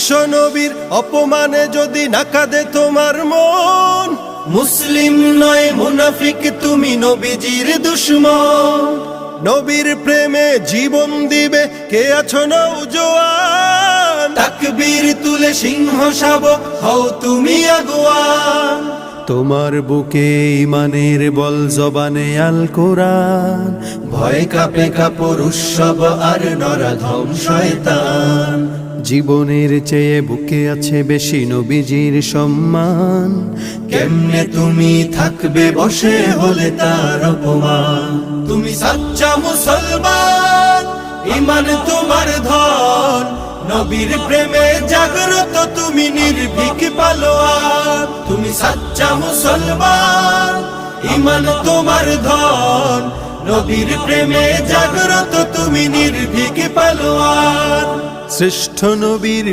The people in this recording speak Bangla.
বিশ্ব নবীর অপমানে যদি না কাঁদে তোমার মন, মুসলিম নয় মুনাফিক তুমি নবীজির দুশমন। নবীর প্রেমে জীবন দিবে কে আছো নওজোয়ান, তাকবীর তুলে সিংহ শাবক হও তুমি আগুয়ান। তোমার বুকে ইমানের বল জবানে আল কোরআন, ভয় কাঁপে কাপড় উৎসব আর নরাধম শয়তান। জীবনের চেয়ে বুকে আছে বেশি নবীজির সম্মান, কেমনে তুমি থাকবে বসে হলে তার অপমান। তুমি সাচ্চা মুসলমান, ইমান তোমার ধন, নবীর প্রেমে জাগ্রত তুমি নির্ভীক পালোয়ান। তুমি সাচ্চা মুসলমান, ইমান তোমার ধন, নবীর প্রেমে জাগ্রত তুমি নির্ভীক পালোয়ান। শ্রেষ্ঠ নবীর